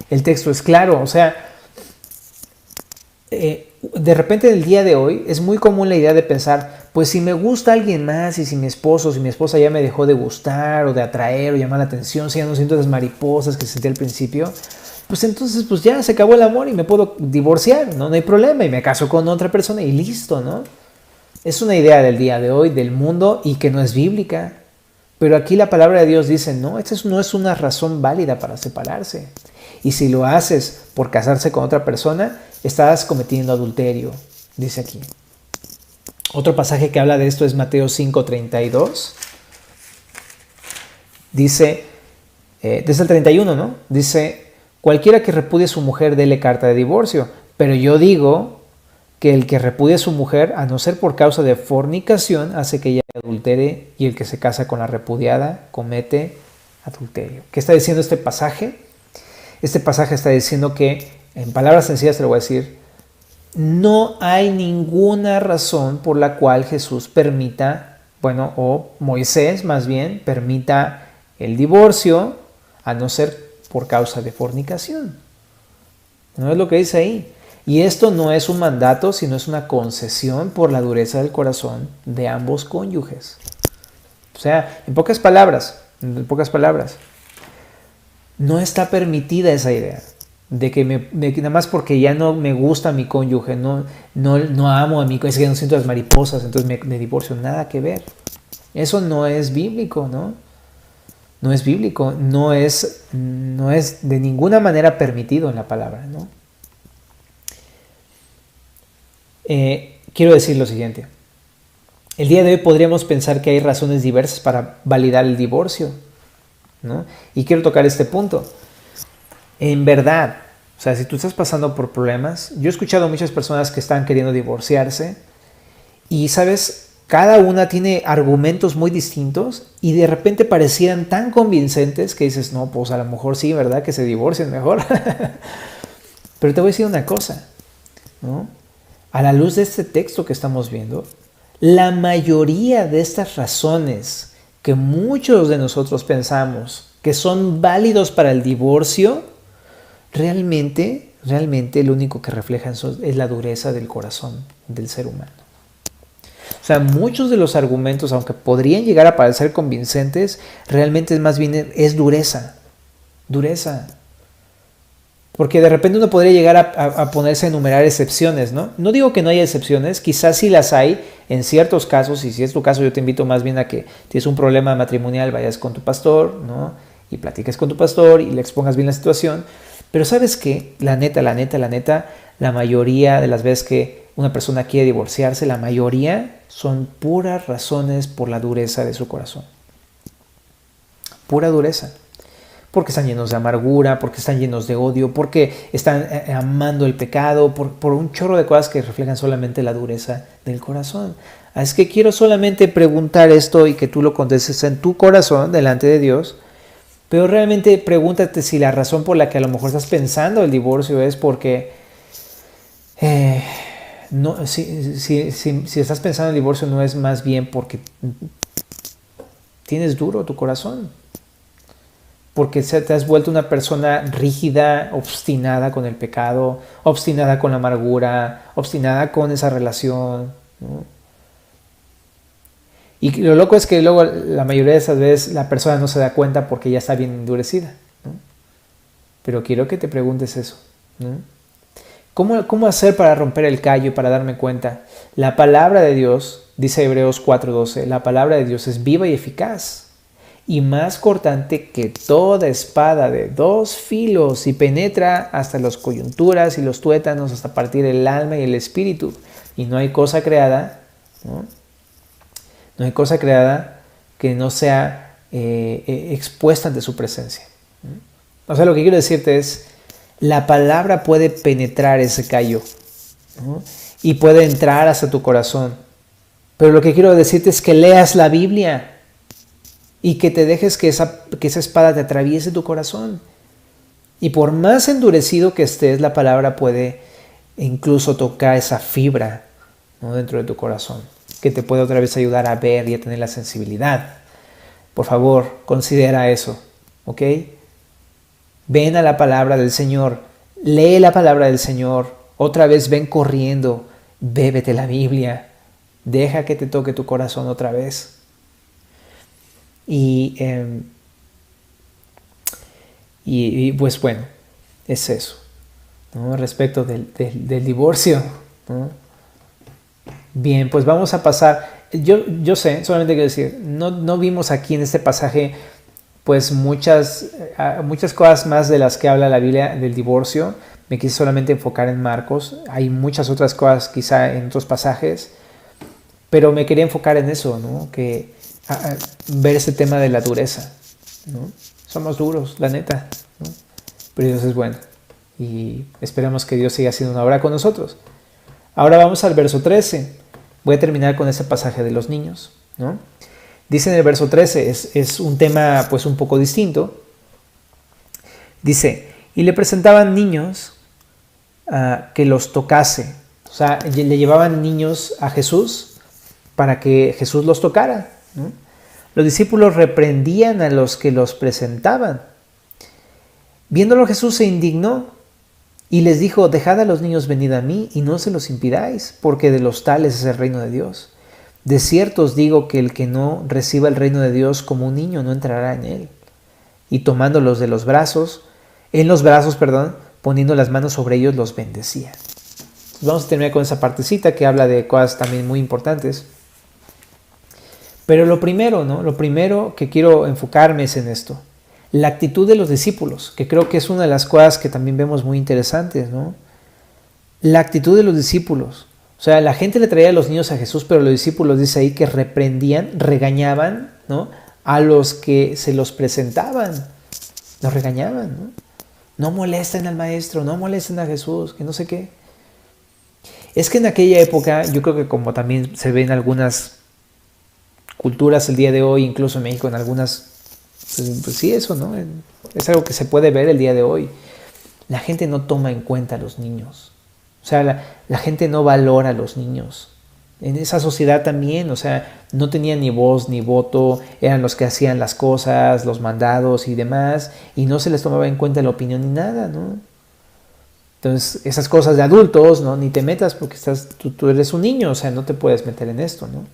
El texto es claro, o sea, de repente en el día de hoy es muy común la idea de pensar, pues si me gusta alguien más y si mi esposo, si mi esposa ya me dejó de gustar o de atraer o llamar la atención, si ya no siento esas mariposas que sentí al principio, pues entonces pues ya se acabó el amor y me puedo divorciar, ¿no? No hay problema y me caso con otra persona y listo, ¿no? Es una idea del día de hoy, del mundo y que no es bíblica. Pero aquí la palabra de Dios dice, no, esta no es una razón válida para separarse. Y si lo haces por casarse con otra persona, estás cometiendo adulterio, dice aquí. Otro pasaje que habla de esto es Mateo 5:32. Dice, desde el 31, ¿no? Dice, cualquiera que repudie a su mujer, dele carta de divorcio. Pero yo digo que el que repudie a su mujer, a no ser por causa de fornicación, hace que ella adultere, y el que se casa con la repudiada comete adulterio. ¿Qué está diciendo este pasaje? Este pasaje está diciendo que, en palabras sencillas te lo voy a decir, no hay ninguna razón por la cual Jesús permita, bueno, o Moisés más bien, permita el divorcio, a no ser por causa de fornicación. No es lo que dice ahí. Y esto no es un mandato, sino es una concesión por la dureza del corazón de ambos cónyuges. O sea, en pocas palabras, no está permitida esa idea de que nada más porque ya no me gusta mi cónyuge, no amo a mi cónyuge, es que no siento las mariposas, entonces me divorcio. Nada que ver. Eso no es bíblico, ¿no? No es bíblico, no es de ninguna manera permitido en la palabra, ¿no? Quiero decir lo siguiente. El día de hoy podríamos pensar que hay razones diversas para validar el divorcio, ¿no? Y quiero tocar este punto. En verdad, o sea, si tú estás pasando por problemas, yo he escuchado a muchas personas que están queriendo divorciarse y, ¿sabes? Cada una tiene argumentos muy distintos y de repente parecieran tan convincentes que dices, no, pues a lo mejor sí, ¿verdad? Que se divorcien mejor. Pero te voy a decir una cosa, ¿no? A la luz de este texto que estamos viendo, la mayoría de estas razones que muchos de nosotros pensamos que son válidos para el divorcio, realmente lo único que reflejan es la dureza del corazón del ser humano. O sea, muchos de los argumentos, aunque podrían llegar a parecer convincentes, realmente más bien es dureza. Porque de repente uno podría llegar a ponerse a enumerar excepciones, ¿no? No digo que no haya excepciones, quizás sí las hay en ciertos casos, y si es tu caso yo te invito más bien a que tienes un problema matrimonial, vayas con tu pastor, ¿no? Y platiques con tu pastor y le expongas bien la situación. Pero ¿sabes qué? La neta, la mayoría de las veces que una persona quiere divorciarse, la mayoría son puras razones por la dureza de su corazón. Pura dureza. Porque están llenos de amargura, porque están llenos de odio, porque están amando el pecado, por un chorro de cosas que reflejan solamente la dureza del corazón. Es que quiero solamente preguntar esto y que tú lo contestes en tu corazón delante de Dios. Pero realmente pregúntate si la razón por la que a lo mejor estás pensando el divorcio es porque no, si estás pensando en el divorcio no es más bien porque tienes duro tu corazón, porque te has vuelto una persona rígida, obstinada con el pecado, obstinada con la amargura, obstinada con esa relación, ¿no? Y lo loco es que luego la mayoría de esas veces la persona no se da cuenta porque ya está bien endurecida, ¿no? Pero quiero que te preguntes eso, ¿no? ¿Cómo hacer para romper el callo y para darme cuenta? La palabra de Dios, dice Hebreos 4:12, la palabra de Dios es viva y eficaz y más cortante que toda espada de 2 filos y penetra hasta las coyunturas y los tuétanos hasta partir el alma y el espíritu. Y no hay cosa creada, ¿no? No hay cosa creada que no sea expuesta ante su presencia. O sea, lo que quiero decirte es, la palabra puede penetrar ese callo, ¿no? Y puede entrar hasta tu corazón. Pero lo que quiero decirte es que leas la Biblia y que te dejes que esa espada te atraviese tu corazón. Y por más endurecido que estés, la palabra puede incluso tocar esa fibra, ¿no? Dentro de tu corazón, que te puede otra vez ayudar a ver y a tener la sensibilidad. Por favor, considera eso, ¿ok? Ven a la palabra del Señor, lee la palabra del Señor, otra vez ven corriendo, bébete la Biblia, deja que te toque tu corazón otra vez. Y pues bueno, es eso, ¿no? Respecto del divorcio, ¿no? Bien, pues vamos a pasar. Yo sé, solamente quiero decir, no vimos aquí en este pasaje pues muchas cosas más de las que habla la Biblia del divorcio. Me quise solamente enfocar en Marcos. Hay muchas otras cosas quizá en otros pasajes, pero me quería enfocar en eso, ¿no? Ver ese tema de la dureza, ¿no? Somos duros, la neta, ¿no? Pero Dios es bueno y esperamos que Dios siga haciendo una obra con nosotros. Ahora vamos al verso 13. Voy a terminar con ese pasaje de los niños, ¿no? Dice en el verso 13, es un tema pues un poco distinto. Dice, y le presentaban niños que los tocase. O sea, le llevaban niños a Jesús para que Jesús los tocara, ¿no? Los discípulos reprendían a los que los presentaban. Viéndolo Jesús se indignó y les dijo, dejad a los niños venid a mí y no se los impidáis, porque de los tales es el reino de Dios. De cierto os digo que el que no reciba el reino de Dios como un niño no entrará en él. Y tomándolos en los brazos, poniendo las manos sobre ellos, los bendecía. Vamos a terminar con esa partecita que habla de cosas también muy importantes. Pero lo primero, ¿no? Lo primero que quiero enfocarme es en esto. La actitud de los discípulos, que creo que es una de las cosas que también vemos muy interesantes, ¿no? La actitud de los discípulos. O sea, la gente le traía a los niños a Jesús, pero los discípulos dice ahí que reprendían, regañaban, ¿no? A los que se los presentaban. Los regañaban, ¿no? No molesten al maestro, no molesten a Jesús, que no sé qué. Es que en aquella época, yo creo que como también se ve en algunas culturas el día de hoy, incluso en México, en algunas, pues sí, eso, ¿no? Es algo que se puede ver el día de hoy. La gente no toma en cuenta a los niños. O sea, la gente no valora a los niños. En esa sociedad también, o sea, no tenían ni voz ni voto, eran los que hacían las cosas, los mandados y demás, y no se les tomaba en cuenta la opinión ni nada, ¿no? Entonces, esas cosas de adultos, ¿no? Ni te metas porque tú eres un niño, o sea, no te puedes meter en esto, ¿no?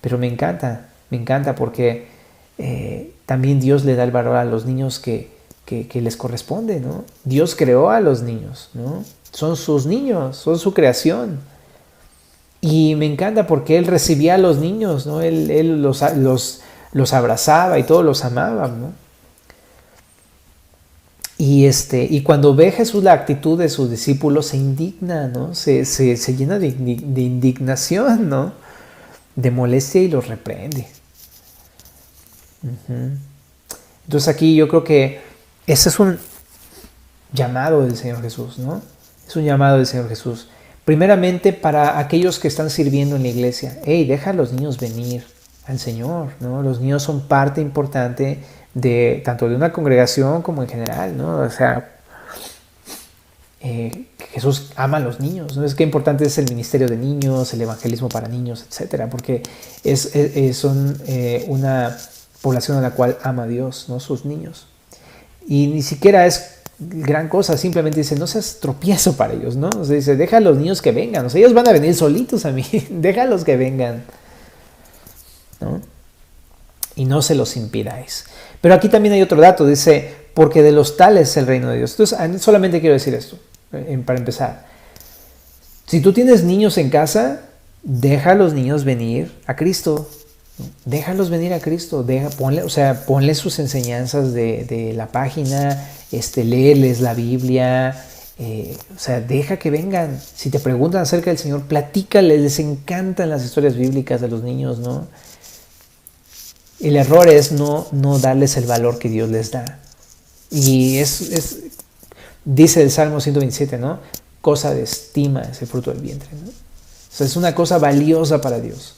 Pero me encanta porque también Dios le da el valor a los niños que les corresponde, ¿no? Dios creó a los niños, ¿no? Son sus niños, son su creación. Y me encanta porque Él recibía a los niños, ¿no? Él los abrazaba y todos los amaba, ¿no? Y cuando ve Jesús la actitud de sus discípulos, se indigna, ¿no? Se llena de indignación, ¿no? De molestia y los reprende. Entonces aquí yo creo que ese es un llamado del Señor Jesús, ¿no? Es un llamado del Señor Jesús. Primeramente para aquellos que están sirviendo en la iglesia. Hey, deja a los niños venir al Señor, ¿no? Los niños son parte importante tanto de una congregación como en general, ¿no? O sea, Jesús ama a los niños, ¿no? Es que importante es el ministerio de niños, el evangelismo para niños, etcétera, porque son una población a la cual ama a Dios, ¿no? Sus niños. Y ni siquiera es gran cosa, simplemente dice, no seas tropiezo para ellos, ¿no? O sea, dice, deja a los niños que vengan, o sea, ellos van a venir solitos a mí, déjalos que vengan, ¿no? Y no se los impidáis. Pero aquí también hay otro dato, dice, porque de los tales es el reino de Dios. Entonces, solamente quiero decir esto, para empezar. Si tú tienes niños en casa, deja a los niños venir a Cristo. Déjalos venir a Cristo, ponle sus enseñanzas de la página, léeles la Biblia, deja que vengan. Si te preguntan acerca del Señor, platícales, les encantan las historias bíblicas de los niños, ¿no? El error es no darles el valor que Dios les da. Y dice el Salmo 127, ¿no? Cosa de estima es el fruto del vientre, ¿no? O sea, es una cosa valiosa para Dios.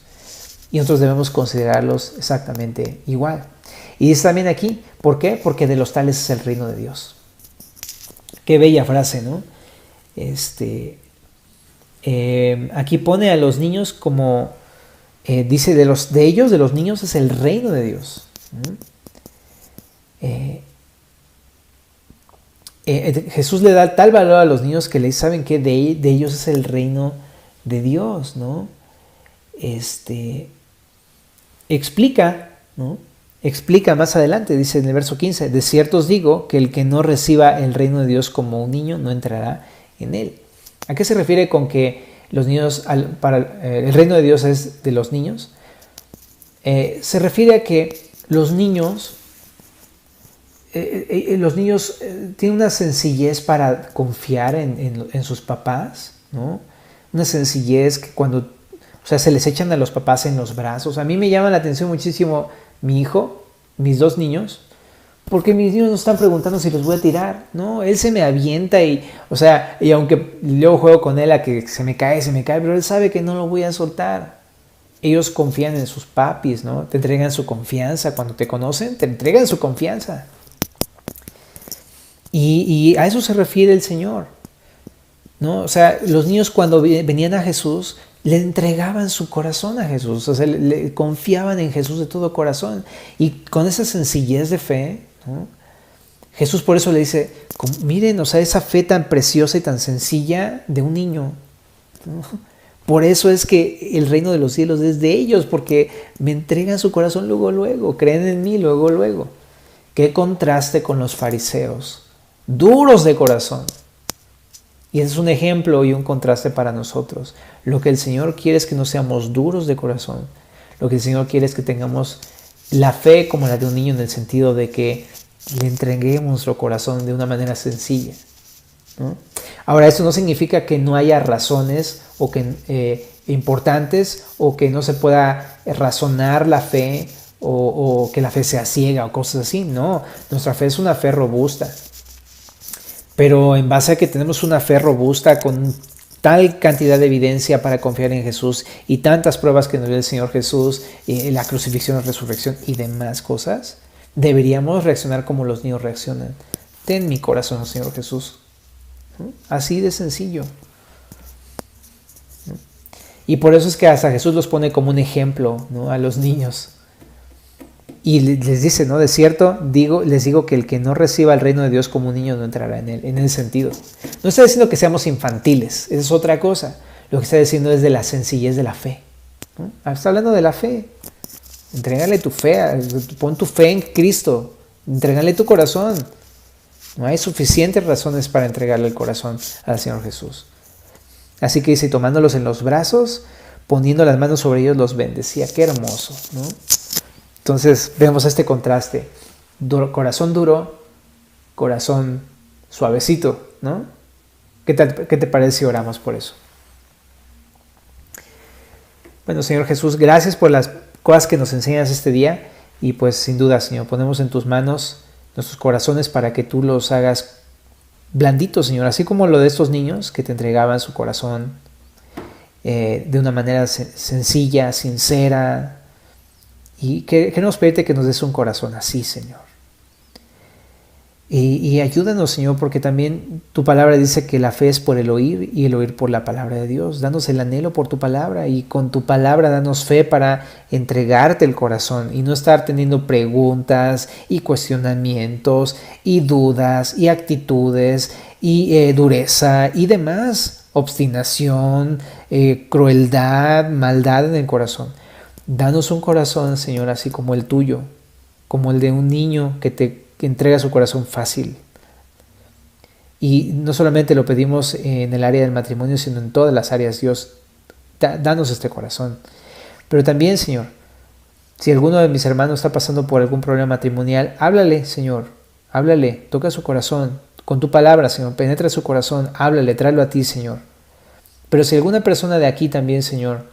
Y nosotros debemos considerarlos exactamente igual. Y dice también aquí, ¿por qué? Porque de los tales es el reino de Dios. Qué bella frase, ¿no? Aquí pone a los niños como, dice, de los niños es el reino de Dios. Jesús le da tal valor a los niños que le saben que de ellos es el reino de Dios, ¿no? Explica, ¿no? Explica más adelante, dice en el verso 15, de cierto os digo que el que no reciba el reino de Dios como un niño no entrará en él. ¿A qué se refiere con que los niños, el reino de Dios es de los niños? Se refiere a que los niños tienen una sencillez para confiar en sus papás, ¿no? Una sencillez que cuando se les echan a los papás en los brazos. A mí me llama la atención muchísimo mi hijo, mis dos niños, porque mis niños no están preguntando si los voy a tirar, ¿no? Él se me avienta y aunque luego juego con él a que se me cae, pero él sabe que no lo voy a soltar. Ellos confían en sus papis, ¿no? Te entregan su confianza. Cuando te conocen, te entregan su confianza. Y a eso se refiere el Señor, ¿no? O sea, los niños cuando venían a Jesús, le entregaban su corazón a Jesús, o sea, le confiaban en Jesús de todo corazón. Y con esa sencillez de fe, ¿no? Jesús por eso le dice, miren, o sea, esa fe tan preciosa y tan sencilla de un niño, ¿no? Por eso es que el reino de los cielos es de ellos, porque me entregan su corazón luego, creen en mí luego. Qué contraste con los fariseos, duros de corazón. Y ese es un ejemplo y un contraste para nosotros. Lo que el Señor quiere es que no seamos duros de corazón. Lo que el Señor quiere es que tengamos la fe como la de un niño, en el sentido de que le entreguemos nuestro corazón de una manera sencilla, ¿no? Ahora, eso no significa que no haya razones o que importantes, o que no se pueda razonar la fe, o que la fe sea ciega o cosas así. No, nuestra fe es una fe robusta. Pero en base a que tenemos una fe robusta con tal cantidad de evidencia para confiar en Jesús y tantas pruebas que nos dio el Señor Jesús, la crucifixión, la resurrección y demás cosas, deberíamos reaccionar como los niños reaccionan. Ten mi corazón, Señor Jesús. Así de sencillo. Y por eso es que hasta Jesús los pone como un ejemplo, ¿no?, a los niños. Y les dice, ¿no? De cierto, les digo que el que no reciba el reino de Dios como un niño no entrará en él, en ese sentido. No está diciendo que seamos infantiles, esa es otra cosa. Lo que está diciendo es de la sencillez de la fe, ¿no? Está hablando de la fe. Entrégale tu fe, pon tu fe en Cristo, entrégale tu corazón. No hay suficientes razones para entregarle el corazón al Señor Jesús. Así que dice, tomándolos en los brazos, poniendo las manos sobre ellos, los bendecía. Qué hermoso, ¿no? Entonces vemos este contraste, corazón duro, corazón suavecito, ¿no? ¿Qué te parece si oramos por eso? Bueno, Señor Jesús, gracias por las cosas que nos enseñas este día, y pues sin duda, Señor, ponemos en tus manos nuestros corazones para que tú los hagas blanditos, Señor, así como lo de estos niños que te entregaban su corazón de una manera sencilla, sincera. Y queremos pedirte que nos des un corazón así, Señor. Y ayúdanos, Señor, porque también tu palabra dice que la fe es por el oír y el oír por la palabra de Dios. Danos el anhelo por tu palabra y con tu palabra danos fe para entregarte el corazón y no estar teniendo preguntas y cuestionamientos y dudas y actitudes y dureza y demás, obstinación, crueldad, maldad en el corazón. Danos un corazón, Señor, así como el tuyo, como el de un niño que entrega su corazón fácil. Y no solamente lo pedimos en el área del matrimonio, sino en todas las áreas. Dios, danos este corazón. Pero también, Señor, si alguno de mis hermanos está pasando por algún problema matrimonial, háblale, Señor, háblale, toca su corazón. Con tu palabra, Señor, penetra su corazón, háblale, tráelo a ti, Señor. Pero si alguna persona de aquí también, Señor,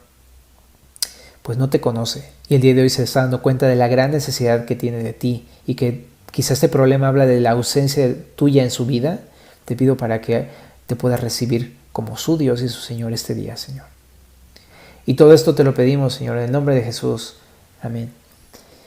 pues no te conoce y el día de hoy se está dando cuenta de la gran necesidad que tiene de ti y que quizás este problema habla de la ausencia tuya en su vida, te pido para que te puedas recibir como su Dios y su Señor este día, Señor. Y todo esto te lo pedimos, Señor, en el nombre de Jesús. Amén.